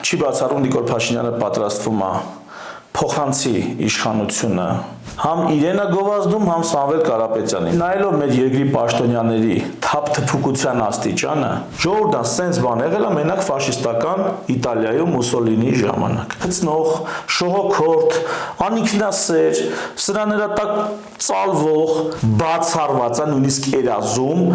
Չի բացառում Նիկոլ Փաշինյանը պատրաստվում է փոխանցի իշխանությունը համ իրենը գովազդում, համ Սամվել Կարապետյանին։ Նայելով մեր երկրի պաշտոնյաների թափթփուկության աստիճանը, ժողովուրդն սենց բան եղել է մենակ ֆաշիստական Իտալիայում Մուսոլինիի ժամանակ։ Հցնող, շողոքորթ, անինքնասեր, սրան նրա տակ ծալվող, բացառված է նույնիսկ երազում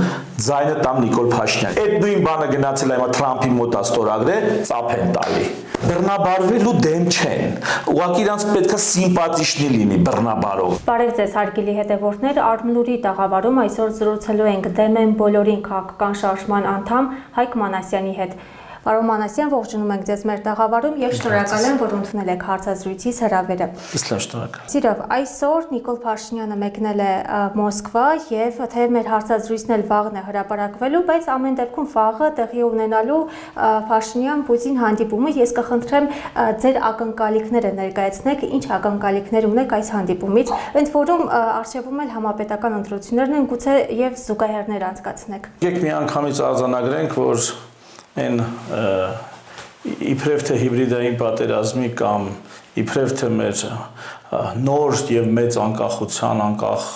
ձայնը տամ Նիկոլ Փաշինյան։ Այդ նույն բանը գնացել է հիմա Թրամփի մոտ ստորագրել, ծափ են տալի։ Բռնաբարվելու դեմ չեն։ Ուղղակի իրանց պետք է սիմպաթիչնի լինի բռնաբարող։ Բարև ձեզ հարգելի հետևորդներ, Արմլուրի տաղավարում այսօր զրուցելու ենք դեմ են բոլորին քաղաքական շարժման անդամ Հայկ Մանասյանի հետ։ Պարոն Մանասյան, ողջունում ենք ձեզ մեր տաղավարում եւ շնորհակալ եմ, որ ընդունել եք հարցազրույցից հրավերը։ Շնորհակալ։ Սիրով, այսօր Նիկոլ Փաշինյանը մեկնել է Մոսկվա եւ թե մեր հարցազրույցն էլ վաղն է հրապարակվելու, բայց ամեն դեպքում վաղը տեղի ունենալու Փաշինյան-Պուտին հանդիպումը, ես կխնդրեմ ձեր ակնկալիքները ներկայացնեք, ինչ ակնկալիքներ ունեք այս հանդիպումից, ընդ որում արժևում էլ համապետական ընտրություններն են, գուցե եւ զուգահեռներ անցկացնեք։ Եկեք մի անգամից արձանագրենք, որ այն իբրև թե հիբրիդային պատերազմի կամ իբրև թե մեր նոր եւ մեծ անկախության, անկախ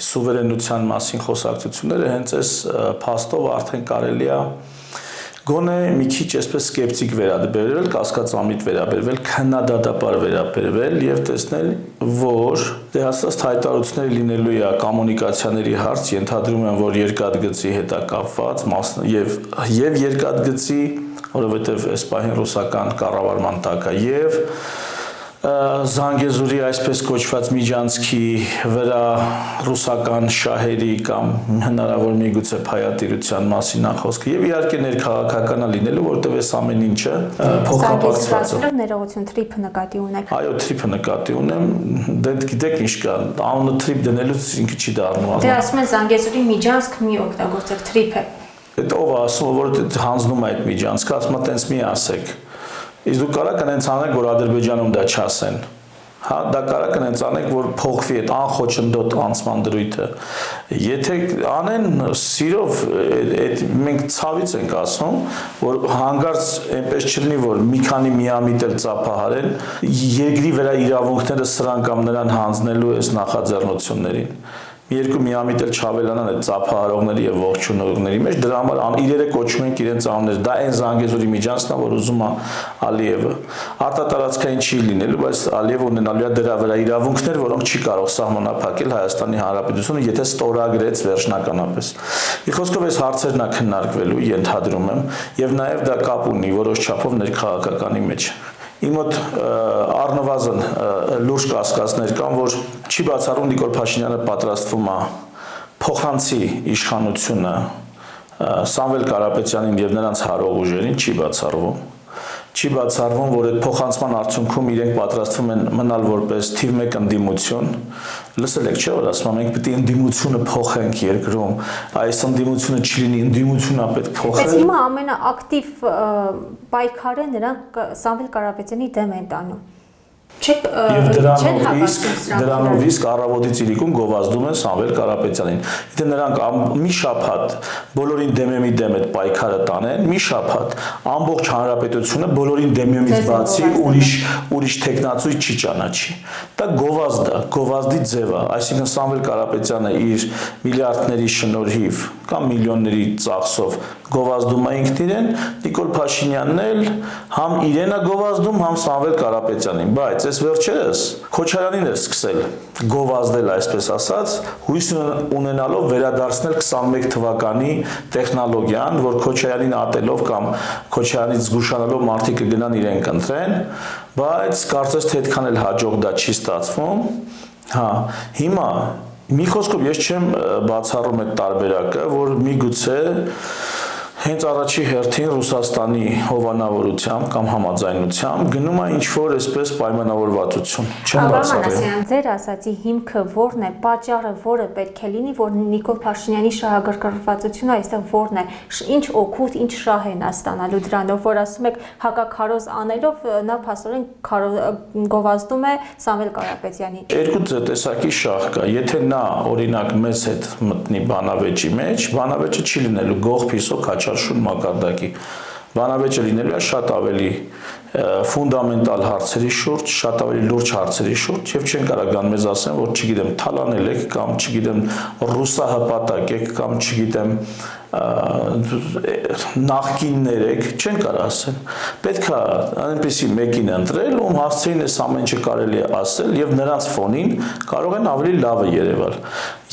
սուվերենության մասին խոսակցությունները հենց այս փաստով արդեն կարելի է գոնե մի քիչ այսպես սկեպտիկ վերաբերվել, կասկածամիտ վերաբերվել, քննադատաբար վերաբերվել եւ տեսնել, որ դե հաստատ հայտարարություններ լինելու է կոմունիկացիաների հարց, ենթադրում եմ, որ երկաթգծի հետ է կապված եւ երկաթգծի, որովհետեւ այս պահին ռուսական կառավարման տակ է եւ Զանգեզուրի այսպես կոչված միջանցքի վրա ռուսական շահերի կամ հնարավոր միգուցե փայատիրության մասին խոսքը եւ իհարկե ներքաղաքական է լինելու, որտեղ այս ամեն ինչը փոխապակցված է։ Ներողություն, թրիփը նկատի ունեք։ Այո, թրիփը նկատի ունեմ, դե գիտեք ինչ կա, անունը թրիփ դնելուց ինքը չի դառնում։ Դե ասում են Զանգեզուրի միջանցք մի օգտագործեք թրիփը։ Այդ ով ասում որ հանձնում է այդ միջանցքը, ասում է տենց մի ասեք։ Իսկ դուք կարա կնենց անեք, որ Ադրբեջանում դա չասեն։ Հա, դա կարա կնենց անեք, որ փոխվի այդ անխոչնդոտ անցման դրույթը։ Եթե անեն սիրով, այդ մենք ցավից ենք ասում, որ հանգարց այնպես չլինի, որ մի քանի միամիտ էլ ծափահարեն, երկրի վրա իրավունքները սրան կամ նրան հանձնելու այս նախաձեռնություններին։ Երկու միամիտ էլ չավելանան այդ ծափահարողների եւ ողջունողների մեջ, դրա համար իրերը կոչում են իրենց անուններ, դա այն Զանգեզուրի միջանցքն է, որ ուզում է Ալիևը։ Արտատարածքային չի լինելու, բայց Ալիևը ունենալու է դրա վրա իրավունքներ, որոնք չի կարող սահմանափակել Հայաստանի Հանրապետությունը, եթե ստորագրեց վերջնականապես։ Ի խոսքով այս հարցերն է քննարկվելու, ենթադրում եմ, եւ նաեւ դա կապ ունի որոշ չափով ներքաղաքականի մեջ։ Իմ մոտ առնվազն լուրջ կասկածներ կան, որ չի բացառում Նիկոլ Փաշինյանը պատրաստվում է փոխանցի իշխանությունը Սամվել Կարապետյանին եւ նրանց հարող ուժերին, չի բացառվում։ Չի բացառվում, որ այդ փոխանցման արդյունքում իրենք պատրաստվում են մնալ որպես թիվ 1 ընդդիմություն։ Լսել եք, չէ՞, որ ասում են մենք պետք է ընդդիմությունը փոխենք երկրում, այս ընդդիմությունը չլինի, ընդդիմությունն է պետք փոխել։ Բայց հիմա ամենաակտիվ պայքարը նրանք Սամվել Կարապետյանի դեմ են տանում։ Եվ դրանով իսկ առավոտից իրիկուն գովազդում են Սամվել Կարապետյանին։ Եթե նրանք մի շաբաթ բոլորին դեմեմի դեմ այդ պայքարը տանեն, մի շաբաթ ամբողջ հանրապետությունը բոլորին դեմեմից բացի ուրիշ տեխնացույց չի ճանաչի։ Դա գովազդ է, գովազդի ձև է, այսինքն Սամվել Կարապետյանը իր միլիարդների շնորհիվ կամ միլիոնների ծախսով գովազդում է ինքն իրեն, Նիկոլ Փաշինյանն էլ համ իրեն է գովազդում, համ Սամվել Կարապետյանին, բայց այս վերջերս Քոչարյանին էր սկսել գովազդել, այսպես ասած, հույս ունենալով վերադարձնել 21 թվականի տեխնոլոգիան, որ Քոչարյանին ատելով կամ Քոչարյանից զգուշանալով մարդիկ կգնան իրեն կընտրեն, բայց կարծես թե այդքան էլ հաջող դա չի ստացվում։ Հա, հիմա մի խոսքով ես չեմ բացառում այդ տարբերակը, որ միգուցե հենց առաջի հերթին Ռուսաստանի հովանավորությամբ կամ համաձայնությամբ գնում է ինչ-որ այսպես պայմանավորվածություն։ Չեմ բացառում։ Ձեր ասացի հիմքը ո՞րն է, պատճառը ո՞րը պետք է լինի, որ Նիկոլ Փաշինյանի շահագրգռվածությունը այստեղ ո՞րն է, ինչ օգուտ, ինչ շահ են ստանալու դրանով, որ ասում եք հակաքարոզ անելով նա փաստորեն գովազդում է Սամվել Կարապետյանին։ Երկու տեսակի շահ կա։ Եթե նա օրինակ մեզ հետ մտնի բանավեճի մեջ, բանավեճը չի լինելու գող փիսո քաչարշուն մակարդակի։ Բանավեճը լինելու է շատ ավելի ֆունդամենտալ հարցերի շուրջ, շատ ավելի լուրջ հարցերի շուրջ եւ չեն կարող գան մեզ ասեն, որ չգիտեմ, թալանել եք կամ չգիտեմ, ռուսահպատակ եք կամ չգիտեմ, նախկիններ եք, չեն կարող ասեն։ Պետք է այնպեսի մեկին ընտրել, ում հասցեին այս ամեն ինչը կարելի է ասել եւ նրանց ֆոնին կարող են ավելի լավը երևալ։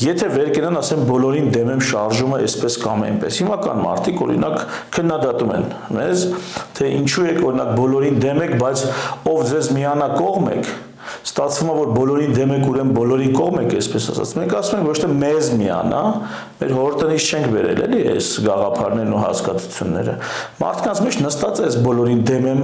Եթե վեր կենան ասեն բոլորին դեմ եմ շարժումը այսպես կամ այնպես։ Հիմական մարդիկ օրինակ քննադատում են մեզ, թե ինչու եք օրինակ բոլորին դեմ եք, բայց ով ձեզ միանա կողմ եք։ Ստացվում է, որ բոլորին դեմ եք, ուրեմն բոլորին կողմ եք, այսպես ասած։ Մենք ասում ենք ոչ թե մեզ միանա, մեր հորտնից չենք վերել, էլի, այս գաղափարներն ու հասկացությունները։ Մարդկանց մեջ նստած է այս բոլորին դեմ եմ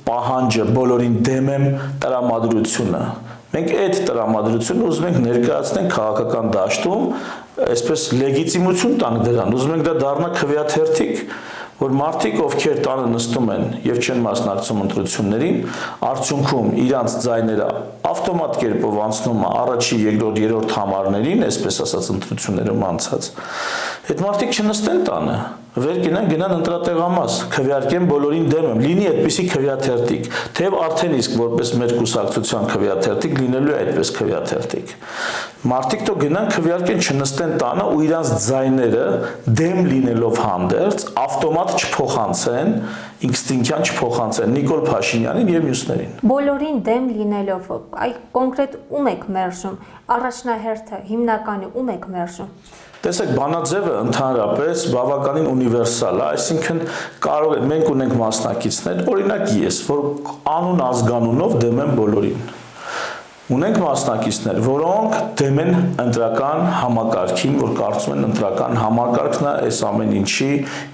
պահանջը, բոլորին դեմ եմ տրամադրությունը։ Մենք այդ տրամադրությունը ուզում ենք ներկայացնենք քաղաքական դաշտում, այսպես լեգիտիմություն տանք դրան, ուզում ենք դա դառնա քվեաթերթիկ, որ մարդիկ, ովքեր տանը նստում են եւ չեն մասնակցում ընտրություններին, արդյունքում իրանց ձայները ավտոմատ կերպով անցնում է առաջի, երկրորդ, երրորդ համարներին, այսպես ասած ընտրություններում անցած։ Այդ մարդիկ չնստեն տանը, վեր գնան ընտրատեղամաս, քվեարկեն բոլորին դեմ եմ, լինի այդպիսի քվեաթերթիկ, թեև արդեն իսկ որպես մեր կուսակցության քվեաթերթիկ լինելու է այդպես քվեաթերթիկ։ Մարդիկ դու գնան քվեարկեն չնստեն տանը ու իրանց ձայները դեմ լինելով հանդերձ ավտոմատ չփոխանցեն, ինստինկտիվ չփոխանցեն Նիկոլ Փաշինյանին եւ մյուսներին։ Բոլորին դեմ լինելով, այ կոնկրետ ում եք մերժում, առաջնահերթը, հիմնականը ում եք մերժում։ Տեսեք, բանաձևը ընդհանրապես բավականին ունիվերսալ է, այսինքն կարող է մենք ունենք մասնակիցներ, օրինակ ես, որ անուն ազգանունով դեմ եմ բոլորին։ Ունենք մասնակիցներ, որոնք դեմ են ընտրական համակարգին, որ կարծում են ընտրական համակարգն է այս ամեն ինչի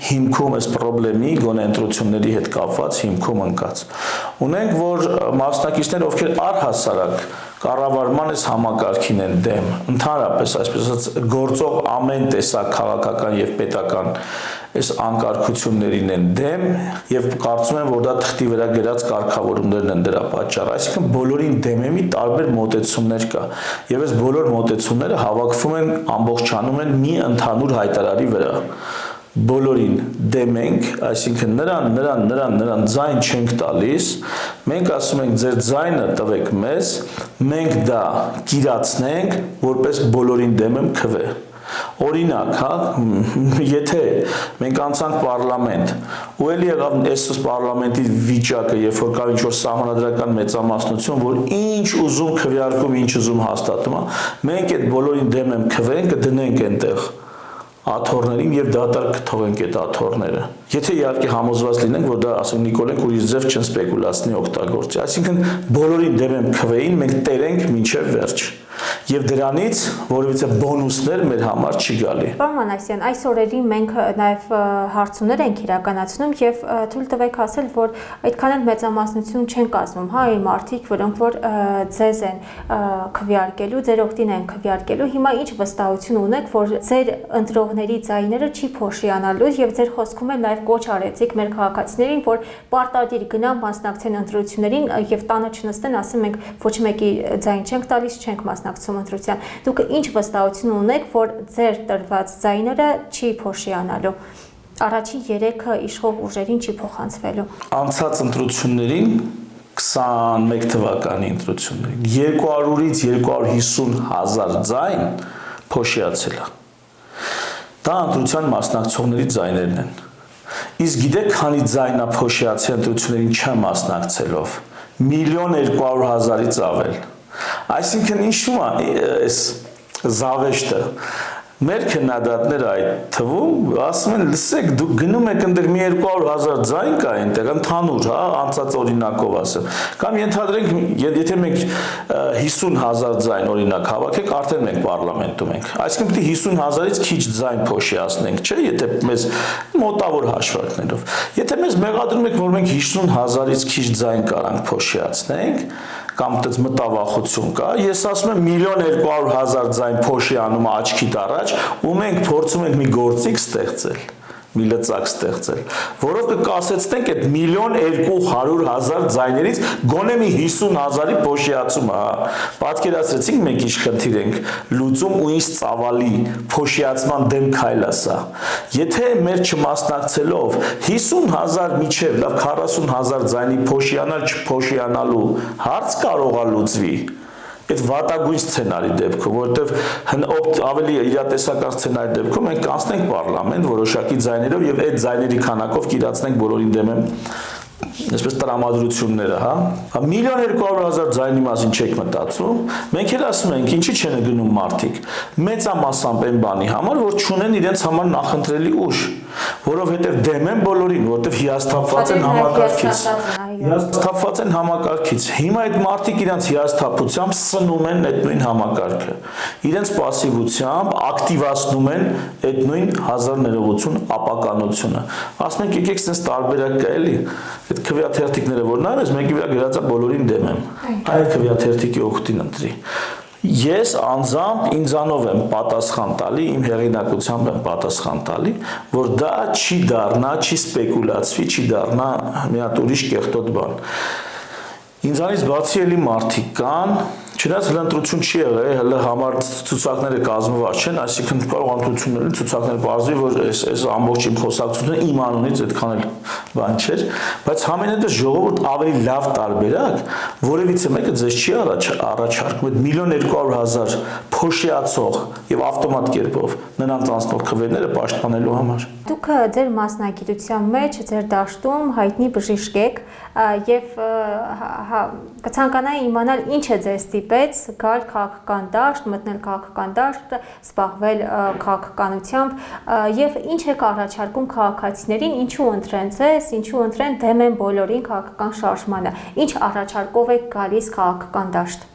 հիմքում, այս խնդրի, գոնե ընտրությունների հետ կապված հիմքում ընկած։ Ունենք, որ մասնակիցներ, ովքեր առհասարակ կառավարման այս համակարգին են դեմ, ընդհանրապես այսպես ասած գործող ամեն տեսակ քաղաքական եւ պետական այս անկարգություններին են դեմ եւ կարծում են, որ դա թղթի վրա գրած կարգավորումներն են դրա պատճառը, այսինքն բոլորին դեմ է մի տարբեր մոտեցումներ կա եւ այս բոլոր մոտեցումները հավաքվում են, ամբողջանում են մի ընդհանուր հայտարարի վրա։ Բոլորին դեմ ենք, այսինքն նրան ձայն չենք տալիս, մենք ասում ենք ձեր ձայնը տվեք մեզ, մենք դա կիրացնենք, որպես բոլորին դեմ եմ քվե։ Օրինակ, եթե մենք անցանք պարլամենտ, ու էլի եղավ այս պարլամենտի վիճակը, երբ որ կար ինչ-որ սահմանադրական մեծամասնություն, որ ինչ ուզում քվեարկում, ինչ ուզում հաստատում, մենք այդ բոլորին դեմ եմ քվեն, կդնենք այնտեղ աթոռներին եւ դատարկ կթողենք այդ աթոռները։ Եթե իհարկե համոզված լինենք, որ դա ասենք Նիկոլեն ուրիշ ձև չեն սպեկուլացնի օգտագործի, այսինքն բոլորին դեմ եմ քվեին, մենք տերենք մինչև վերջ։ Եվ դրանից որևիցե բոնուսներ մեր համար չի գալի։ Պարոն Մանասյան, այս օրերին մենք նաև հարցումներ ենք իրականացնում եւ թույլ տվեք ասել, որ այդքան էլ մեծամասնություն չեն կազմում, հա, այն մարդիկ, որոնք որ ձեզ են քվեարկելու, ձեր օգտին են քվեարկելու, հիմա ինչ վստահություն ունեք, որ ձեր ընտրողների ձայները չի փոշիանալու եւ ձեր խոսքում էլ նաև կոչ արեցիք մեր քաղաքացիներին, որ պարտադիր գնան մասնակցեն ընտրություններին եւ տանը չնստեն, ասում ենք ոչ մեկի ձայն չենք տալիս, չենք մասնակցում ընտրության։ Դուք ինչ վստահություն ունեք, որ ձեր տրված ձայները չի փոշիանալու, առաջին 3 իշխող ուժերին չի փոխանցվելու։ Անցած ընտրություններին 21 թվականի ընտրություններին 200-ից 250 հազար ձայն փոշիացել է։ Դա ընտրության մասնակցողների ձայներն են։ Իսկ գիտեք, քանի ձայն է փոշիացել ընտրություններին չմասնակցելով, 1,200,000-ից ավել։ Այսինքն ինչու՞ է այս զավեշտը։ Մեր քննադատները այդ թվում ասում են, լսեք, դուք գնում եք այնտեղ 200,000 ձայն կա այնտեղ, ընդհանուր, հա, անցած օրինակով ասեմ։ Կամ ենթադրենք, եթե մենք 50,000 ձայն օրինակ հավաքենք, արդեն մենք պարլամենտում ենք։ Այսինքն պետք է 50,000-ից քիչ ձայն փոշիացնենք, չէ՞, եթե մեզ մոտավոր հաշվարկներով։ Եթե մեզ մեղադրում եք, որ մենք 50,000-ից քիչ ձայն կարանք փոշիացնենք, կամ դες մտավախություն կա, ես ասում եմ 1,200,000 ձայն փոշի անում աչքիդ առաջ, ու մենք փորձում ենք մի գործիք ստեղծել։ մի լծակ ստեղծել, որով կկասեցնենք այդ 1,200,000 ձայներից գոնե մի 50,000-ի փոշիացումը, հա։ Պատկերացրեցինք մենք ինչ խնդիր ենք լուծում ու ինչ ծավալի փոշիացման դեմ քայլ է սա։ Եթե մեր չմասնակցելով 50,000 միջև լավ 40,000 ձայնի փոշիանալ չփոշիանալու հարց կարող է լուծվի, այդ վատագույն սցենարի դեպքում, որովհետև ավելի իրատեսական սցենարի դեպքում մենք կանցնենք պարլամենտ որոշակի ձայներով եւ այդ ձայների քանակով կիրացնենք բոլորին դեմ այսպես տրամադրությունները, հա 1,200,000 ձայնի մասին չեք մտածում, մենք էլ ասում ենք ինչի չեն գնում մարդիկ, մեծամասամբ այն բանի համար, որ չունեն իրենց համար նախընտրելի ուժ, որովհետև դեմ են բոլորին, որովհետև հիասթափված են համակարգից, հիմա այդ մարդիկ իրենց հիասթափությամբ սնում են այդ նույն համակարգը, իրենց պասիվությամբ ակտիվացնում են այդ նույն հազար ներողություն ապականությունը, ասում ենք եկեք sense տարբերակ կա էլի, այդ քվեաթերթիկները որ նայես մեկի վրա գրած է բոլորին դեմ եմ, այդ քվեաթերթիկի օգտին ընտրի։ Ես անձամբ ինձանով եմ պատասխան տալի, իմ հեղինակությամբ եմ պատասխան տալի, որ դա չի դառնա, չի սպեկուլացվի, չի դառնա մի հատ ուրիշ կեղտոտ բան։ Ինձանից բացի էլի մարդիկ կան, չնայած հլընտրություն չի եղել, հələ համար ցուցակները կազմված չեն, այսինքն կարող ընտրությունների ցուցակները բարձրի, որ այս ամբողջ իմ խոսակցությունը իմ անունից այդքան էլ բան չէր, բայց համենայնդեպ ժողովուրդ ավելի լավ տարբերակ, որևիցե մեկը ձեզ չի առաջարկում այդ 1,200,000 փոշիացող եւ ավտոմատ կերպով նրանց անցնող քվեները պաշտպանելու համար։ Դուք ձեր մասնագիտության մեջ, ձեր դաշտում հայտնի բժիշկ եք եւ կցանկանայի իմանալ ինչ է ձեզ ստիպեց գալ քաղաքական դաշտ, մտնել քաղաքական դաշտ, զբաղվել քաղաքականությամբ եւ ինչ եք առաջարկում քաղաքացիներին, ինչու ընտրեն ձեզ, ինչու ընտրեն դեմ են բոլորին քաղաքական շարժմանը, ինչ առաջարկով եք գալիս քաղաքական դաշտ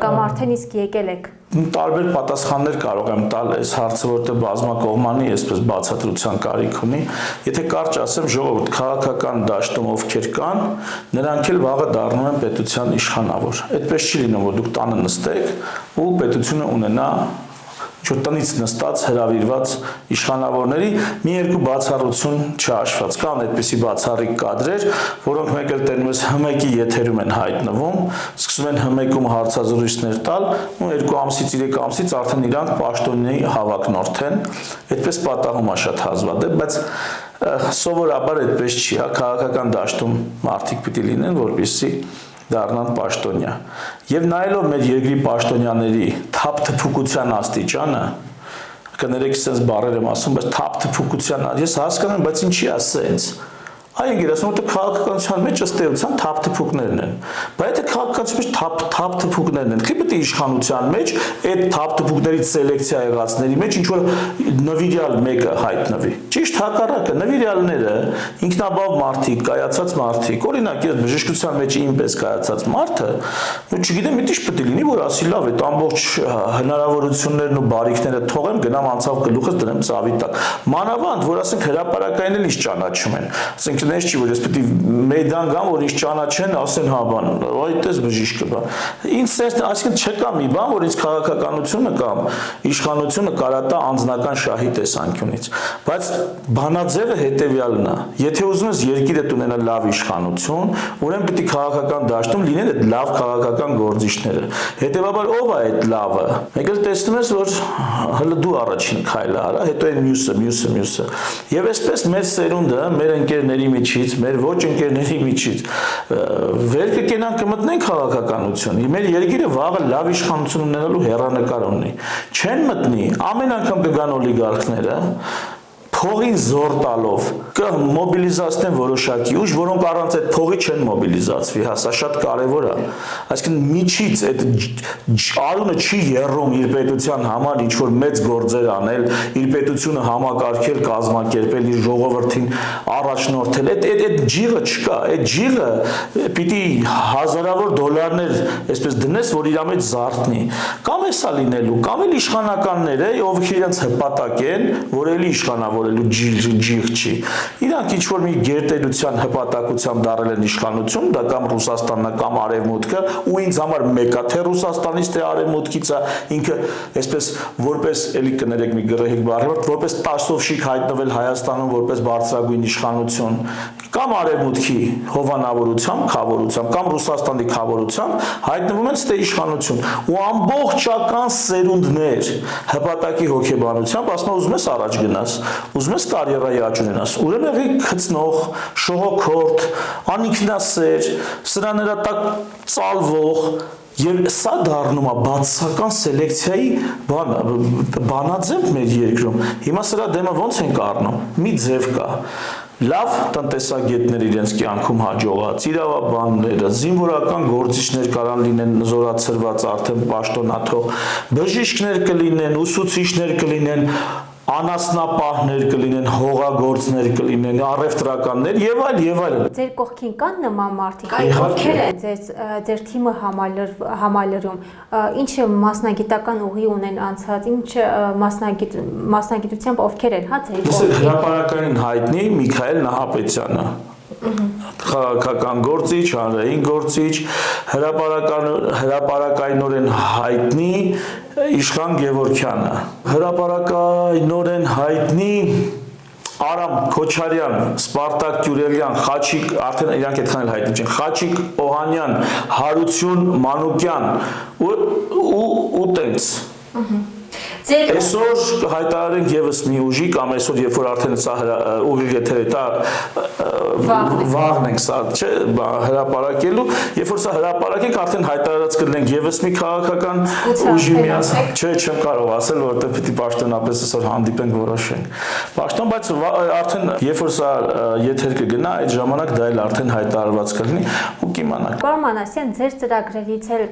կամ արդեն իսկ եկել եք։ Տարբեր պատասխաններ կարող եմ տալ այս հարցը, որտեղ բազմակողմանի այսպես բացատրության կարիք ունի։ Եթե կարճ ասեմ, ժողովուրդ քաղաքական դաշտում ովքեր կան, նրանք էլ վաղը դառնում են պետության իշխանավոր։ Այդպես չի լինում, որ դուք տանը նստեք ու պետությունը ունենա տնից նստած հրավիրված իշխանավորների մի երկու բացառություն չհաշված, կան այդպիսի բացառիկ կադրեր, որոնք մեկ էլ տենում ես ՀՄԵԿ-ի եթերում են հայտնվում, սկսում են ՀՄԵԿ-ում հարցազրույցներ տալ ու 2 ամսից 3 ամսից արդեն իրանք պաշտոնի հավակնորդ են, այդպես պատահում է շատ հազվադեպ, բայց սովորաբար այդպես չի, հա, քաղաքական դաշտում մարդիկ պիտի լինեն, որպեսզի դառնան պաշտոնյա։ Եվ նայելով մեր երկրի պաշտոնյաների թափթփուկության աստիճանը, կներեք sense բառեր եմ ասում, բայց թափթփուկության, ես հասկանում եմ, բայց ինչի է sense։ Այն գերասում որ քաղաքականության մեջ ըստ էության թափթփուկներն են։ Բայց եթե քաղաքականության մեջ թափթփուկներն են, պետք է իշխանության մեջ այդ թափթփուկներից սելեկցիա եղածների մեջ ինչ որ նվիրյալ մեկը հայտնվի։ Ճիշտ հակառակը, նվիրյալները ինքնաբավ մարդիկ, կայացած մարդիկ, օրինակ ես բժշկության մեջ ինպես կայացած մարդը, ու չգիտեմ ինչ պետք է լինի, որ ասի լավ, այդ ամբողջ հնարավորություններն ու բարիքները թողեմ, գնամ անցավ գլուխս դնեմ ծավի տակ։ Մանավանդ, որ ասենք հրապարակային էլ ինչ ճանաչում են։ Ասենք Ես չի որ ես պետք է մեյդան գամ, որ ինձ ճանաչեն, ասեն հա բան, այդպես բժիշկը բա։ Ինձ sense, այսինքն չկա մի բան, որ ինձ քաղաքականությունը կամ իշխանությունը կարա տա անձնական շահի տեսանկյունից։ Բայց բանաձևը հետեւյալն է։ Եթե ուզում ես երկիրդ ունենա լավ իշխանություն, ուրեմն պետք է քաղաքական դաշտում լինեն այդ լավ քաղաքական գործիչները։ Հետևաբար ով է այդ լավը։ Մեկ էլ տեսնում ես, որ հələ դու առաջին քայլը արա, հետո այն մյուսը։ Եվ այսպես մեր սերունդը, մեր ընկերների միջից, մեր ոչ ընկերների միջից վեր կգնանք կմտնենք քաղաքականություն։ Մեր երկիրը վաղը լավ իշխանություն ունենալու հեռանկար ունի։ Չեն մտնի, ամեն անգամ կգան օլիգարխները փողին զոր տալով կմոբիլիզացնեն որոշակի ուժ, որոնք առանց այդ փողի չեն մոբիլիզացվի, հա, սա շատ կարևոր է։ Այսինքն միջից այդ արունը չի եռում իր պետության համար ինչ որ մեծ գործեր անել, իր պետությունը համակարգել, կազմակերպել, իր ժողովրդին առաջնորդել։ Այդ ջիղը չկա, այդ ջիղը պիտի հազարավոր դոլարներ այսպես դնես, որ իր մեջ զարթնի։ Կամ էսա լինելու, կամ էլ իշխանականները, ովքեր իրենց հպատակ են, որ էլի իշխանավոր ձևավորելու ջիղ չի։ Իրանք ինչ որ մի գերտերության հպատակությամբ դարել են իշխանություն, դա կամ Ռուսաստանն է կամ Արևմուտքը, ու ինձ համար մեկա թե Ռուսաստանից թե Արևմուտքից է, ինքը այսպես որպես էլի կներեք մի գրեհիկ բառ, որպես տասովշիկ հայտնվել Հայաստանում որպես բարձրագույն իշխանություն, կամ Արևմուտքի հովանավորությամբ, խավորությամբ, կամ Ռուսաստանի խավորությամբ հայտնվում են ստե իշխանություն ու ամբողջական սերունդներ հպատակի հոգեբանությամբ ասում ուզում ես առաջ գնաս, ուզում ես կարիերայի աճ ունենաս, ուրեմն եղի գծնող, շողոքորթ, անինքնասեր, սրա նրա տակ ծալվող Եվ սա դառնում է բացասական սելեկցիայի բանաձև մեր երկրում։ Հիմա սրա դեմը ոնց ենք առնում։ Մի ձև կա։ Լավ տնտեսագետներ իրենց կյանքում հաջողած, իրավաբանները, զինվորական գործիչներ կարան լինեն զորացրված արդեն պաշտոնաթող, բժիշկներ կլինեն, ուսուցիչներ կլինեն, անասնապահներ կլինեն, հողագործներ կլինեն, առևտրականներ եւ այլն։ Ձեր կողքին կան նման մարդիկ, ովքեր են ձեր թիմը համալրում, ինչ մասնագիտական ուղի ունեն անցած, ինչ մասնագիտությամբ ովքեր են, հա ձեր կողքին։ Հրապարակային հայտնի Միքայել Նահապետյանը, քաղաքական գործիչ, հանրային գործիչ, հրապարակայնորեն հայտնի Իշխան Գևորգյանը, հրապարակայնորեն հայտնի Արամ Քոչարյան, Սպարտակ Տյուրելյան, Խաչիկ, արդեն իրանք այդքան էլ հայտնի չեն, Խաչիկ Օհանյան, Հարություն Մանուկյան ու տենց։ Այսօր հայտարարենք եւս մի ուժի կամ այսօր երբ որ արդեն սա ուղիղ եթեր է վաղն ենք սա չէ հրապարակելու երբ որ սա հրապարակենք արդեն հայտարարած կլինենք եւս մի քաղաքական ուժի միացում չէ չեմ կարող ասել որովհետեւ պիտի պաշտոնապես այսօր հանդիպենք որոշենք պաշտոն բայց արդեն երբ որ սա եթեր կգնա այդ ժամանակ դա էլ արդեն հայտարարված կլինի ու կիմանանք Պարոն Մանասյան ձեր ծրագրերից էլ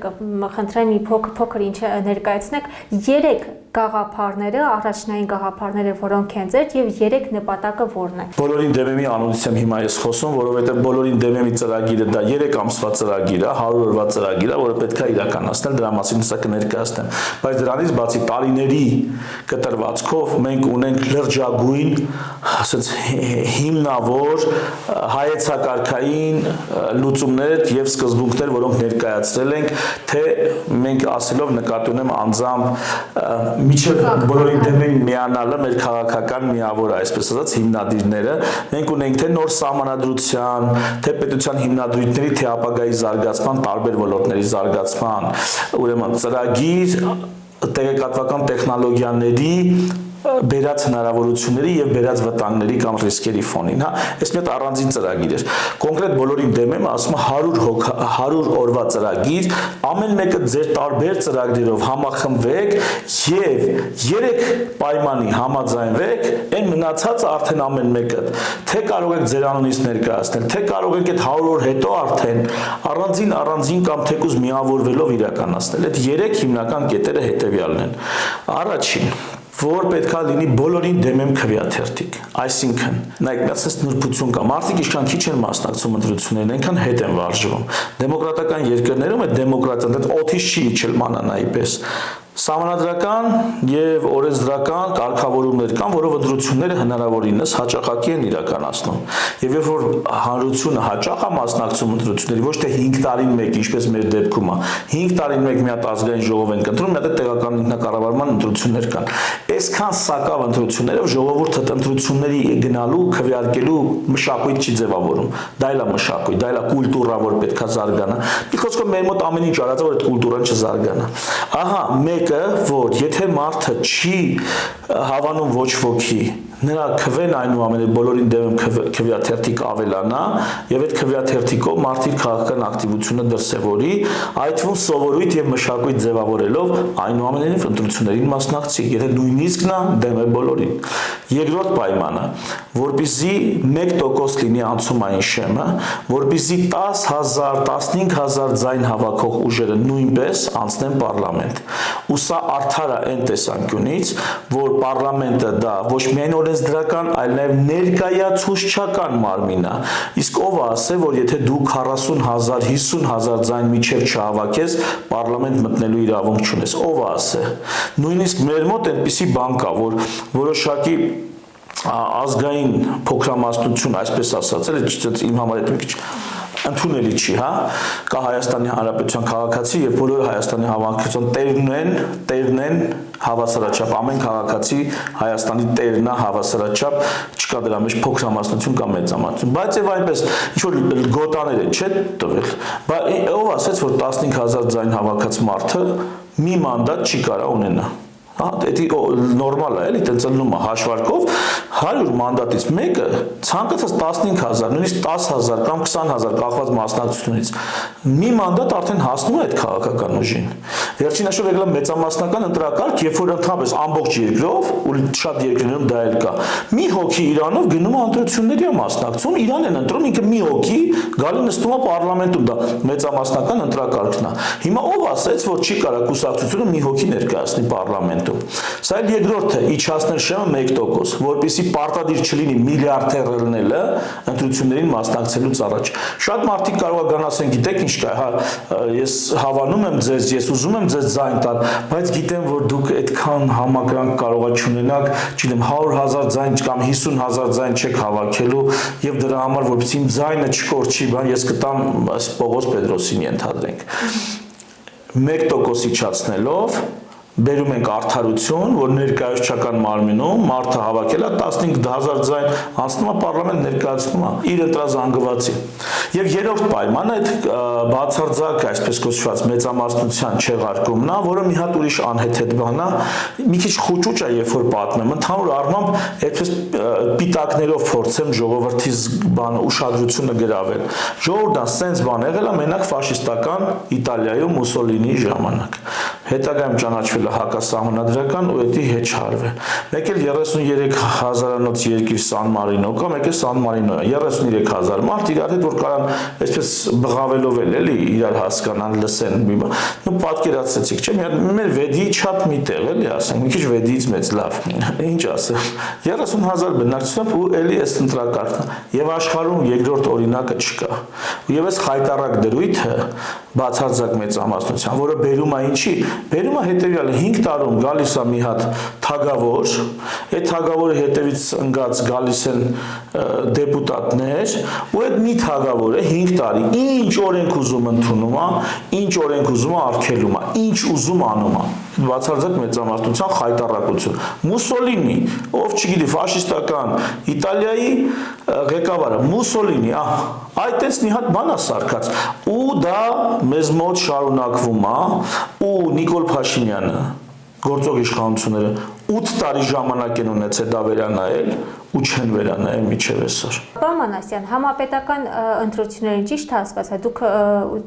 խնդրեմ մի փոքր ինչ ներկայացնեք 3 գաղափարները, առաջնային գաղափարները, որոնք են ձեր եւ 3 նպատակը որն է։ Բոլորին դեմեմի անունությամբ հիմա ես խոսում, որովհետեւ բոլորին դեմեմի ծրագիրը դա 3 ամսվա ծրագիր է, 100 օրվա ծրագիր է, որը պետք է իրականացնել, դրա մասին հսա կներկայացնեմ։ Բայց դրանից բացի տարիների կտրվածքով մենք ունենք լրջագույն, ասած հիմնավոր հայեցակարգային լուծումներ եւ սկզբունքներ, որոնք ներկայացրել ենք, թե մենք ասելով նկատի ունեմ անձամբ միջև բոլորին դեմին միանալը մեր քաղաքական միավոր այսպես ասած հիմնադիրները մենք ունենք թե նոր սահմանադրության թե պետության հիմնադրույթների թե ապագայի զարգացման տարբեր ոլորտների զարգացման ուրեմն ծրագիր տեղեկատվական տեխնոլոգիաների բերած հնարավորությունների եւ բերած վտանգների կամ ռիսկերի ֆոնին, հա, այս մի հատ առանձին ծրագիր էր։ Կոնկրետ բոլորին դեմ եմ, ասում եմ 100 օրվա ծրագիր, ամեն մեկը ձեր տարբեր ծրագրերով համախմբվեք եւ 3 պայմանի համաձայնվեք, այն մնացածը արդեն ամեն մեկը թե կարող եք ձեր անունից ներկայացնել, թե կարող եք այդ 100 օր հետո արդեն առանձին կամ թեկուզ միավորվելով իրականացնել։ Այդ 3 հիմնական կետերը հետեւյալն են։ Առաջին որ պետքա լինի բոլորին դեմ եմ քվեաթերթիկ, այսինքն նայեք մեծս նրբություն կա, մարդիկ ինչքան քիչ են մասնակցում ընտրություններին, այնքան հետ են վարժվում, դեմոկրատական երկրներում այդ դեմոկրատիան այդ օթից չի իջել մանանայի պես, Սահմանադրական եւ օրենսդրական կարգավորումներ կան, որով ընտրությունները հնարավորինս հաճախակի են իրականացնում։ Եվ երբ որ հանրությունը հաճախ է մասնակցում ընտրությունների, ոչ թե 5 տարին մեկ, ինչպես մեր դեպքում է, 5 տարին մեկ մի հատ ազգային ժողով են ընտրում, մի հատ տեղական ինքնակառավարման ընտրություններ կան։ Այսքան սակավ ընտրություններով ժողովուրդը ընտրությունների գնալու, քվեարկելու մշակույթ չի ձևավորում։ Դա էլ է մշակույթ, դա էլ է կուլտուրա, որ պետք է զարգանա։ Մի խոսքով մեր մոտ ամեն ինչ արած է, որ այդ կուլտուրան չզարգանա։ Ահա, որ եթե մարդը չի հավանում ոչ ոքի, նրա քվեն այնուամենայնիվ բոլորին դեմ քվեաթերթիկ ավելանա եւ այդ քվեաթերթիկով մարդիկ քաղաքական ակտիվությունը դրսեւորի, այդ թվում սովորույթ եւ մշակույթ ձևավորելով այնուամենայնիվ ընտրություններին մասնակցի, եթե նույնիսկ նա դեմ է բոլորին։ Երկրորդ պայմանը, որպեսզի 1% լինի անցումային շեմը, որպեսզի 10,000, 15,000 ձայն հավաքող ուժերը նույնպես անցնեն պարլամենտ։ Ու սա արդար է այն տեսանկյունից, որ պարլամենտը դա ոչ միայն օրենսդրական, այլ նաև ներկայացուցչական մարմին է։ Իսկ ով ասե, որ եթե դու 40,000, 50,000 ձայն միջև չհավաքես, պարլամենտ մտնելու իրավունք չունես։ Ով ասե։ Նույնիսկ մեր մոտ այնպիսի բան կա, որ որոշակի ազգային փոքրամասնություն, այսպես ասած, իմ համար այդ մի քիչ ընդունելի չի, հա, կա Հայաստանի Հանրապետության քաղաքացի եւ բոլոր Հայաստանի հավաքական տերն են հավասարաչափ, ամեն քաղաքացի Հայաստանի տերն է հավասարաչափ, չկա դրա մեջ փոքրամասնություն կամ մեծամասնություն, բայց եւ այնպես ինչ որ գոտաներ են, չէ՞ տվել, բայց ով ասաց, որ 15000 ձայն հավաքած մարդը մի մանդատ չի կարող ունենա։ Դա նորմալ է, էլի, տենց ելնում է հաշվարկով 100 մանդատից մեկը ցանկացած 15000, նույնիսկ 10000 կամ 20000 կախված մասնակցությունից մի մանդատ արդեն հասնում է այդ քաղաքական ուժին։ Վերջին հաշվով եկել է մեծամասնական ընտրակարգ, երբ որ ընդհանրապես ամբողջ երկրով ու շատ երկրներում դա էլ կա։ Մի հոգի Իրանով գնում է ընտրությունների է մասնակցում, Իրան են ընտրում, ինքը մի հոգի գալի նստում է պարլամենտում, դա մեծամասնական ընտրակարգն է։ Հիմա ով ասեց, որ չի կարող կուսակցությունը մի հոգի ներկայացնի պարլամենտ։ Սա էլ երկրորդը իջացնել շեմը 1%, որպեսզի պարտադիր չլինի միլիարդեր ելնելը ընտրություններին մասնակցելուց առաջ։ Շատ մարդիկ կարող է գան ասեն, գիտեք ինչ կա, հա, ես հավանում եմ ձեզ, ես ուզում եմ ձեզ ձայն տալ, բայց գիտեմ, որ դուք այդքան համակրանք կարող եք չունենաք, չգիտեմ, 100,000 ձայն կամ 50,000 ձայն չեք հավաքելու եւ դրա համար որպեսզի իմ ձայնը չկորչի, բան ես կտամ Պողոս Պետրոսին ենթադրենք։ 1% իջացնելով բերում ենք արդարություն, որ ներկայացչական մարմինում մարդը հավաքել է 15000 ձայն, անցնում է պարլամենտ ներկայացնում է իր ընտրազանգվածի։ Եվ երրորդ պայմանը այդ բացարձակ, այսպես կոչված մեծամասնության չեղարկումն է, որը մի հատ ուրիշ անհեթեթ բան է, մի քիչ խուճուճ է, երբ որ պատմեմ, ընդհանուր առմամբ այդպես պիտակներով փորձեմ ժողովրդի բանը ուշադրությունը գրավել։ Ժողովուրդն սենց բան եղել է մենակ ֆաշիստական Իտալիայում Մուսոլինիի ժամանակ։ Հետագայում ճանաչվել հակասահմանադրական ու էդի հետ չարվել։ Մեկ էլ 33000-անոց երկիր Սան Մարինո կա, մեկ էլ Սան Մարինո է, 33000 մարդ իրար հետ որ կարան այսպես բղավելով էլ էլի իրար հասկանան, լսեն մի բան։ Նու պատկերացրեցիք, չէ՞, մի հատ մեր վեդի չափ մի տեղ էլի ասենք, մի քիչ վեդից մեծ լավ։ Ինչ ասեմ, 30000 բնակչությամբ ու էլի էս ընտրակարգն եւ աշխարհում երկրորդ օրինակը չկա։ Եվ այս խայտարակ դրույթը բացարձակ մեծամասնության, որը բերում է ինչի, բերում է հետևյալը 5 տարում գալիս է մի հատ թագավոր, այդ թագավորի հետևից ընկած գալիս են դեպուտատներ, ու այդ մի թագավորը 5 տարի ինչ օրենք ուզում ընդունում է, ինչ օրենք ուզում է արգելում է, ինչ ուզում անում է։ Բացարձակ մեծամասնության խայտառակություն։ Մուսոլինի, ով չգիտի, ֆաշիստական Իտալիայի ղեկավարը Մուսոլինի, այդտենց մի հատ բան է սարքած, ու դա մեզ մոտ շարունակվում է, ու Նիկոլ Փաշինյանը գործող իշխանությունները 8 տարի ժամանակ են ունեցել դա վերանայել ու չեն վերանայել մինչև այսօր։ Պարոն Մանասյան, համապետական ընտրություններին ճիշտ հասկացա, դուք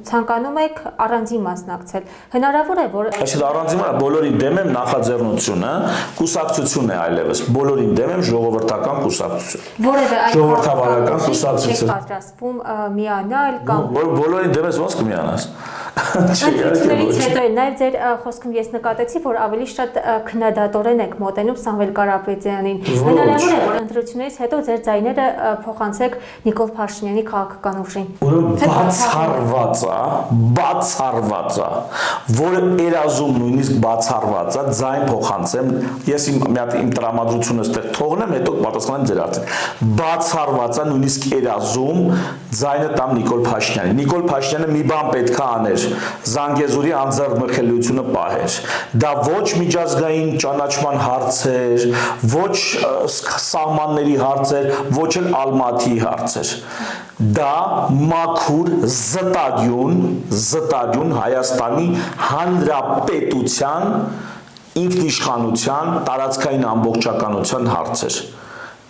ցանկանում եք առանձին մասնակցել։ Հնարավոր է, որ Այսինքն առանձին բոլորին դեմ եմ նախաձեռնությունը, կուսակցություն է այլևս, բոլորին դեմ եմ ժողովրդական կուսակցություն։ Որևէ ժողովրդավարական կուսակցություն։ Պատրաստվում միանալ կամ բոլորին դեմ ես ոնց կմիանաս։ Ընտրություններից հետո նաև ձեր խոսքում ես նկատեցի, որ ավելի շատ քննադատորեն եք մոտենում Սամվել Կարապետյանին։ Հնարավոր է, որ ընտրություններից հետո ձեր ձայները փոխանցեք Նիկոլ Փաշինյանի քաղաքական ուժին։ Բացառված է, որը երազում նույնիսկ բացառված է, ձայն փոխանցեմ, ես մի հատ իմ տրամադրությունը ստեղ թողնեմ, հետո պատասխանեմ ձեր հարցին։ Բացառված է, նույնիսկ երազում ձայնը տամ Նիկոլ Փաշինյանին։ Նիկոլ Փաշինյանը մի բան պետք է աներ, Զանգեզուրի անձեռնմխելիությունը պահեր։ Դա ոչ միջազգային ճանաչման հարցեր, ոչ սահմանների հարցեր, ոչ էլ Ալմատիի հարցեր։ Դա մաքուր զտագյուն Հայաստանի Հանրապետության ինքնիշխանության, տարածքային ամբողջականության հարցեր։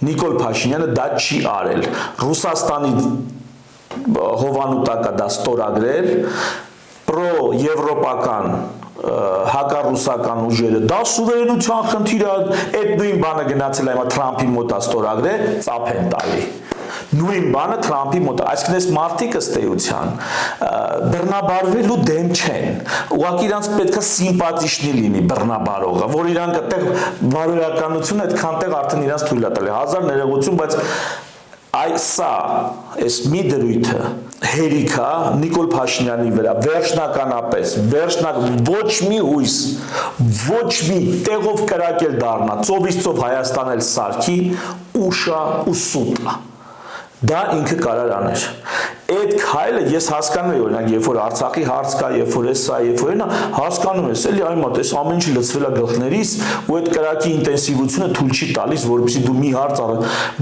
Նիկոլ Փաշինյանը դա չի արել։ Ռուսաստանի հովանուտակա դա ստորագրել, պրո-եվրոպական հակառուսական ուժերը դա սուվերենության խնդիր է, այդ նույն բանը գնացել է Թրամփի մոտ ստորագրել, ծափ են տալի։ Նույն բանը Թրամփի մոտ, այսինքն այս մարդիկ ըստ էության բռնաբարվելու դեմ չեն։ Ուղղակի իրանց պետք է սիմպաթիչնի լինի բռնաբարողը, որ իրանք այդտեղ բարոյականությունը այդքան տեղ արդեն իրանց թույլ է տալի։ Հազար ներողություն, բայց այս մի դրույթը հերիքա Նիկոլ Փաշինյանի վրա վերջնականապես ոչ մի հույս ոչ մի տեղով կրակել դառնա ծովից ծով Հայաստան էլ սարքի ուշա ու սուտա դա ինքը կարար աներ այդ քայլը ես հասկանում եմ օրինակ երբ որ Արցախի հարց կա երբ որ էս սա երբ որ նա հասկանում ես էլի այ մոտ էս ամեն ինչ լցվել է գլխներից ու այդ կրակի ինտենսիվությունը թույլ չի տալիս որովհետեւ դու մի հարց առ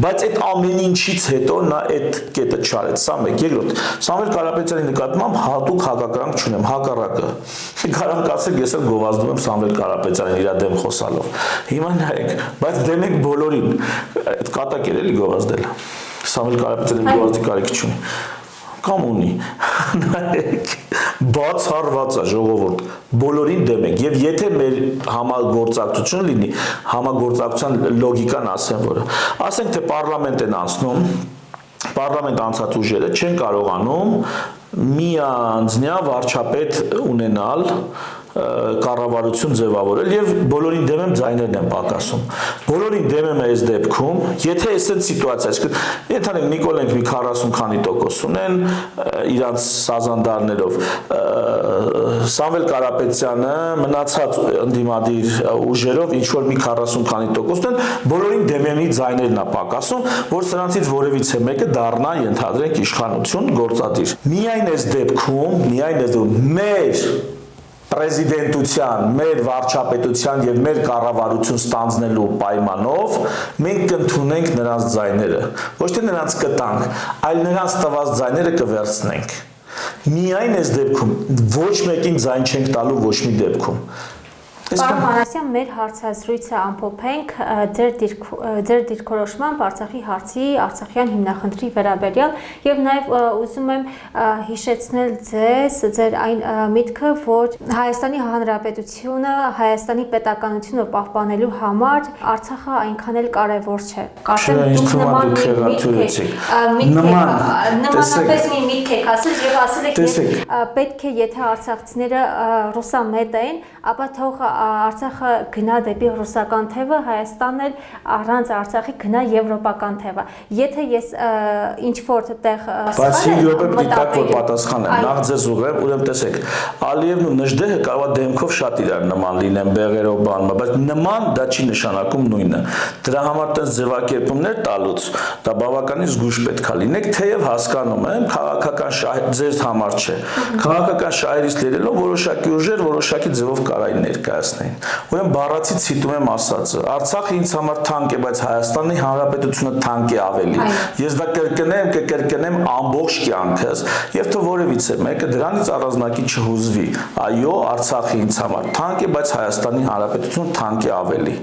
բայց այդ ամեն ինչից հետո նա այդ կետը չարեց սա մեկ երկրորդ Սամվել Կարապետյանի նկատմամբ հատուկ հակակրանք չունեմ հակառակը կարամ կասեք ես էլ գովազդում եմ Սամվել Կարապետյանին իր դեմ խոսալով հիմա նայեք բայց դեմ եք բոլորին այդ կատակ էր էլի գովազդել Սամվել Կարապետյանը գովազդի կարիք չունի կամ ունի նայեք բացառված է ժողովուրդ բոլորին դեմ եք եւ եթե մեր համագործակցություն լինի համագործակցության լոգիկան ասենք թե պարլամենտ են անցնում պարլամենտ անցած ուժերը չեն կարողանում միանձնյա վարչապետ ունենալ կառավարություն ձևավորել եւ բոլորին դեմ եմ ձայներն են պակասում բոլորին դեմ եմ այս դեպքում եթե այսպես սիտուացիա այսինքն ենթանենք Նիկոլենք մի 40 քանի տոկոս ունեն իրանց սազանդարներով Սամվել Կարապետյանը մնացած ընդդիմադիր ուժերով ինչ որ մի 40 քանի տոկոս ունեն բոլորին դեմի ձայներն է պակասում որ սրանցից որևիցե մեկը դառնա ենթադրենք իշխանություն գործադիր միայն այս դեպքում մեր Պրեզիդենտության, մեր վարչապետության եւ մեր կառավարություն ստանձնելու պայմանով մենք կընդունենք նրանց ձայները։ Ոչ թե նրանց կտանք, այլ նրանց տված ձայները կվերցնենք։ Միայն այս դեպքում ոչ մեկին ձայն չենք տալու ոչ մի դեպքում։ Պարոն Մանասյան, մեր հարցազրույցը ամփոփենք ձեր դիրքորոշմամբ Արցախի հարցի, Արցախյան հիմնախնդրի վերաբերյալ եւ նաեւ ուզում եմ հիշեցնել ձեզ ձեր այն միտքը, որ Հայաստանի Հանրապետությունը, Հայաստանի պետականությունը պահպանելու համար Արցախը այնքան էլ կարեւոր չէ։ Կարծեմ դուք նմանապես մի միտք եք ասել եւ ասել եք պետք է եթե արցախցիները ռուսամետ են, ապա թող Արցախը գնա դեպի ռուսական թևը, Հայաստանն էլ առանց Արցախի գնա եվրոպական թևը։ Եթե ես ինչ-որ տեղ բայց 5 րոպե պիտի տակ որ պատասխանեմ, նախ ձեզ ուղղեմ, ուրեմն տեսեք, Ալիևն ու Նժդեհը կարող է դեմքով շատ իրար նման լինեն, բեղերով բանով, բայց նման դա չի նշանակում նույնը։ Դրա համար տես ձևակերպումներ տալուց դա բավականին զգույշ պետք է լինեք, թեև հասկանում եմ, քաղաքական շահ ձեզ համար չէ։ Քաղաքական շահերից լերելով որոշակի ուժեր որոշակի ձևով կարային ներկայացնեն։ Ուրեմն բառացից ցիտում եմ ասածը։ Արցախը ինձ համար թանկ է, բայց Հայաստանի Հանրապետությունը թանկ է ավելի։ Ես դա կկրկնեմ ամբողջ կյանքս, եւ թե որևիցե մեկը դրանից առանձնակի չհուզվի։ Այո, Արցախը ինձ համար թանկ է, բայց Հայաստանի Հանրապետությունը թանկ է ավելի։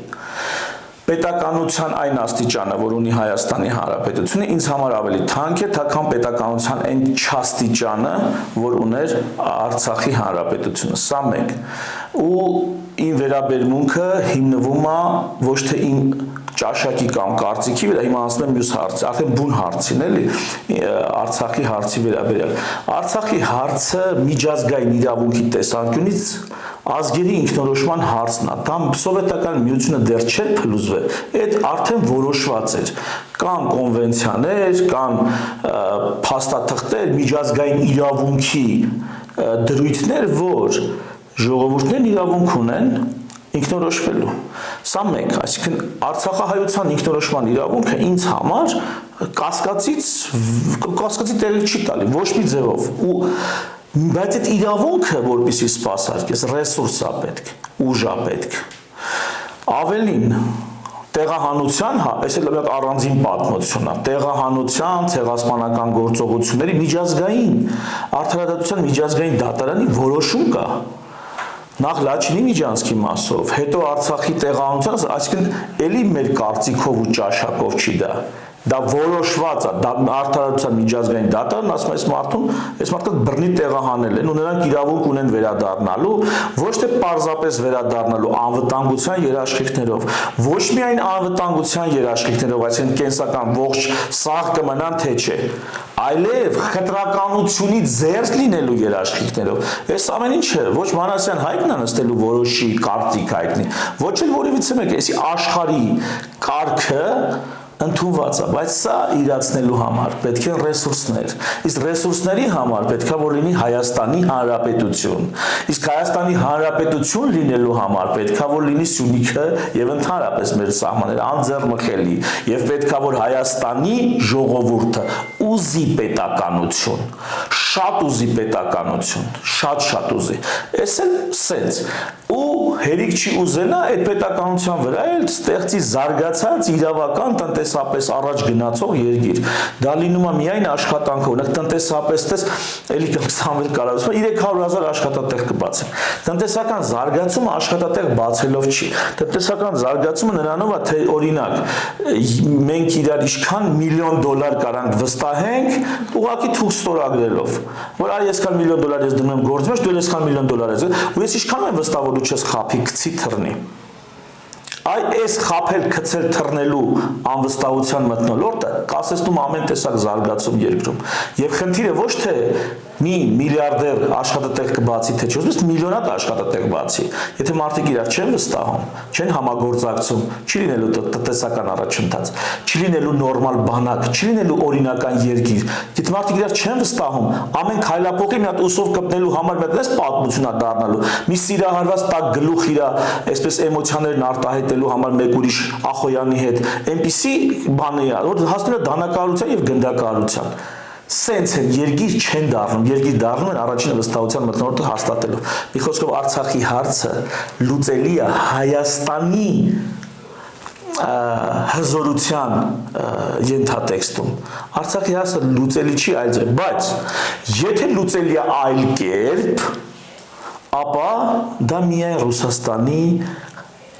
Պետականության այն աստիճանը, որ ունի Հայաստանի Հանրապետությունը, ինձ համար ավելի թանկ է, քան պետականության այն չաստիճանը, որ ուներ Արցախի Հանրապետությունը։ Սա մեկ։ Ու իմ վերաբերմունքը հիմնվում է ոչ թե իմ ճաշակի կամ կարծիքի վրա, հիմա անցնեմ մյուս հարցի, արդեն բուն հարցին էլի, Արցախի հարցի վերաբերյալ։ Արցախի հարցը միջազգային իրավունքի տեսանկյունից ազգերի ինքնորոշման հարցն է, կամ սովետական միությունը դեռ չէր փլուզվել, այդ արդեն որոշված էր, կան կոնվենցիաներ, կան փաստաթղթեր, միջազգային իրավունքի դրույթներ, որ ժողովուրդներն իրավունք ունեն ինքնորոշվելու։ Սա մեկ, այսինքն Արցախահայության ինքնորոշման իրավունքը ինձ համար կասկածի տեղի չի տալի, ոչ մի ձևով։ Բայց այդ իրավունքը, որպեսզի սպասարկես, ռեսուրս է պետք, ուժ է պետք։ Ավելին, տեղահանության, այս էլ մի առանձին պատմություն է, տեղահանության, ցեղասպանական գործողությունների միջազգային, արդարադատության միջազգային դատարանի որոշում կա։ Նախ Լաչինի միջանցքի մասով, հետո Արցախի տեղահանության, այսինքն էլի մեր կարծիքով ու ճաշակով չի դա որոշված է, դա արդարադատության միջազգային դատարանն ասում է այս մարդը բռնի տեղահանել են ու նրանք իրավունք ունեն վերադառնալու, ոչ թե պարզապես վերադառնալու անվտանգության երաշխիքներով, ոչ միայն անվտանգության երաշխիքներով, այսինքն կենսական ողջ սաղ կմնան թե չէ, այլև խտրականությունից զերծ լինելու երաշխիքներով։ Այս ամեն ինչը ոչ Մանասյան Հայկն է նստելու որոշի կարծիք հայտնի, ոչ էլ որևիցե մեկ, այսի աշխարհի կարգը ընդունված է, բայց սա իրացնելու համար պետք է ռեսուրսներ։ Իսկ ռեսուրսների համար պետք է որ լինի Հայաստանի Հանրապետություն։ Իսկ Հայաստանի Հանրապետություն լինելու համար պետք է որ լինի Սյունիքը եւ ընդհանրապես մեր սահմանները անձեռնմխելի եւ պետք է որ Հայաստանի ժողովուրդը ուզի պետականություն, շատ ուզի պետականություն, շատ ուզի։ Էս էլ սենց ու հերիք չի ուզենա այդ պետականության վրա էլ ստեղծի զարգացած իրավական տնտեսապես առաջ գնացող երկիր։ Դա լինում է միայն աշխատանքով, օրինակ տնտեսապես տես էլի կհամվել կառավարությունը 300,000 աշխատատեղ կբացեն։ Տնտեսական զարգացումը աշխատատեղ բացելով չի։ Տնտեսական զարգացումը նրանով է, թե օրինակ մենք իրար ինչքան $1 միլիոն կարանք վստահենք, ուղղակի թուղթ ստորագրելով, որ այ այսքան $1 միլիոն ես դնում եմ գործի մեջ, դու այսքան $1 միլիոն ես, ու ես ինչքան եմ վստահ որ դու չես խափի, գցի թռնի։ Այս խափել գցել թռնելու անվստահության մթնոլորտը կասեցնում ամեն տեսակ զարգացում երկրում։ Եվ խնդիրը ոչ թե մի միլիարդեր աշխատատեղ կբացի, թե չէ, ուզում միլիոնատ աշխատատեղ բացի։ Եթե մարդիկ իրար չեն վստահում, չեն համագործակցում, չի լինելու տնտեսական առաջընթաց, չի լինելու նորմալ բանակ, չի լինելու օրինական երկիր։ Եթե մարդիկ իրար չեն վստահում, ամեն քայլափոխի մի հատ ուսով կպնելու համար մտնես պատմությունա դառնալու, մի սիրահարված տակ գլուխ իրա, այսպես էմոցիաներն արտահայտելու համար մեկ ուրիշ Ախոյանի հետ, այնպիսի բան է, որ հասնում է դանակարության եւ գնդակարության։ Սենց են երկիր չեն դառնում, երկիր դառնում են առաջին վստահության մթնոլորտը հաստատելով։ Մի խոսքով Արցախի հարցը լուծելի է Հայաստանի հզորության ենթատեքստում։ Արցախի հարցը լուծելի չի այլ ձև, բայց եթե լուծելի է այլ կերպ, ապա դա միայն Ռուսաստանի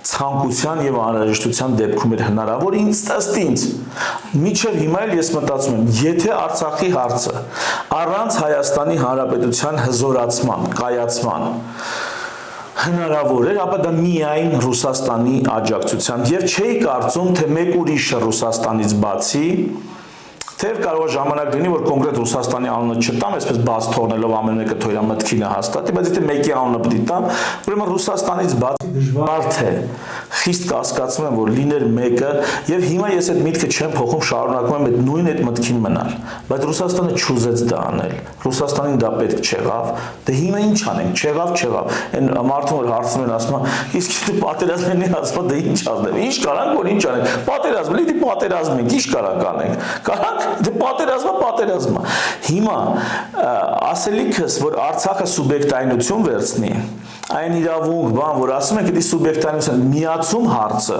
ցանկության եւ անհրաժեշտության դեպքում էր հնարավոր ըստ ինձ միջև հիմա էլ ես մտածում եմ եթե Արցախի հարցը առանց Հայաստանի Հանրապետության հզորացման, կայացման հնարավոր էր, ապա դա միայն Ռուսաստանի աջակցության եւ չէի կարծում թե մեկ ուրիշը Ռուսաստանից բացի Թեև կարող է ժամանակ լինի, որ կոնկրետ Ռուսաստանի անունը չտամ, այսպես բաց թողնելով ամեն մեկը թույլ մտքին է հաստատի, բայց եթե մեկի անունը պիտի տամ, ուրեմն Ռուսաստանից բացի դժվար թե խիստ կասկածում եմ, որ լիներ մեկը, եւ հիմա ես այդ միտքը չեմ փոխում, շարունակում եմ այդ նույն այդ մտքին մնալ, բայց Ռուսաստանը չուզեց դա անել։ Ռուսաստանին դա պետք չեղավ, դե հիմա ինչ անենք, չեղավ, այն մարդուն որ հարցում են ասում են, իսկ դու պատերազմի ասում դե ինչ անեմ, ինչ կարանք որ ինչ անենք, պատերազմ, լիդի պատերազմ ենք, ինչ կարանք անենք, կարանք դե պատերազմը։ Հիմա ասելիքս, որ Արցախը սուբյեկտայնություն վերցնի, այն իրավունք, բան, որ ասում եք, դի սուբյեկտայնություն միացում հարցը,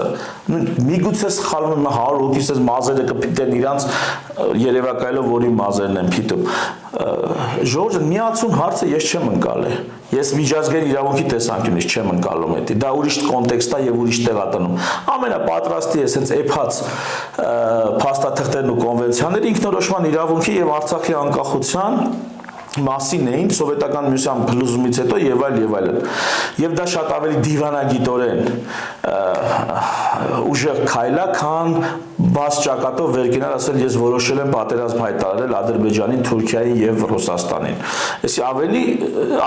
միգուցե սխալվում եմ 100 հոգիս ես մազերը կփիտեն իրանց երևակայելով, որի մազերն են փիտում։ Ժողովուրդ, միացում հարցը ես չեմ ընկալել։ Ես միջազգային իրավունքի տեսանկյունից չեմ ընկալում դա, դա ուրիշ կոնտեքստ է եւ ուրիշ տեղատնում։ Ամենապատրաստի է հենց էփած փաստաթղթերն ու կոնվենցիաները ինքնորոշման իրավունքի եւ Արցախի անկախության մասին էին սովետական մյուսյան փլուզումից հետո եւ այլն։ Եվ դա շատ ավելի դիվանագիտորեն ուժեղ քայլ է, քան բաց ճակատով վեր գնալ ասել ես որոշել եմ պատերազմ հայտարարել Ադրբեջանին, Թուրքիային եւ Ռուսաստանին։ Այսի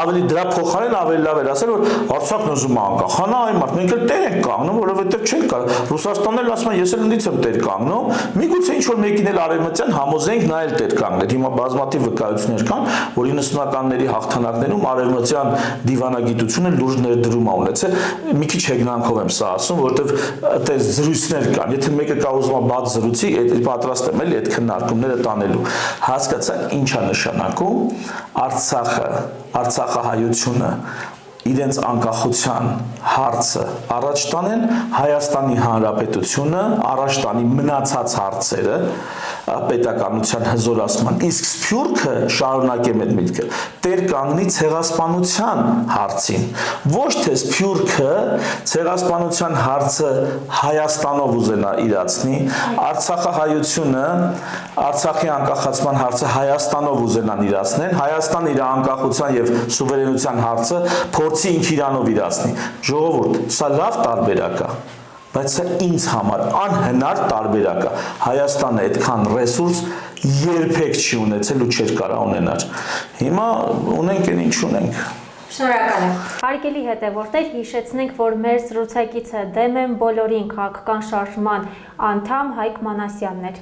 ավելի դրա փոխարեն ավելի լավ էր ասել որ Արցախն ուզում է անկախանա, այ մարդ մենք էլ տեր ենք կանգնում, որովհետեւ չենք կարող։ Ռուսաստանն էլ ասում է ես էլ ընդից եմ տեր կանգնում, միգուցե ինչ որ մեկին էլ արևմտյան համոզենք նա էլ տեր կանգնել։ Հիմա բազմաթիվ վկայություններ կան, որ 90-ականների հաղթանակներում արևմտյան դիվանագիտությունը լուրջ ներդրում է ունեցել։ Մի քիչ հեգնանքով եմ սա ասում, որովհետեւ այդպես զրույցներ կան։ Եթե մեկը կա ուզում է բաց զրույցի, այդ պատրաստ եմ էլի այդ քննարկումները տանելու։ Հասկացաք ինչ է նշանակում Արցախահայությունը իրենց անկախության հարցը առաջ տանեն, Հայաստանի Հանրապետությունը առաջ տանի մնացած հարցերը պետականության հզորացման, իսկ Սփյուռքը շարունակեմ այդ միտքը, տեր կանգնի ցեղասպանության հարցին, ոչ թե Սփյուռքը ցեղասպանության հարցը Հայաստանով ուզենա իրացնի, Արցախահայությունը Արցախի անկախացման հարցը Հայաստանով ուզենան իրացնեն, Հայաստանը իր անկախության եւ սուվերենության հարցը փորձի ինք իրանով իրացնի։ Ժողովուրդ, սա լավ տարբերակ է, բայց սա ինձ համար անհնար տարբերակ է։ Հայաստանը այդքան ռեսուրս երբեք չի ունեցել ու չէր կարող ունենալ։ Հիմա ունենք այն ինչ ունենք։ Շնորհակալ եմ։ Հարգելի հետևորդներ, հիշեցնենք, որ մեր զրուցակիցը դեմ են բոլորին քաղաքական շարժման անդամ Հայկ Մանասյանն էր։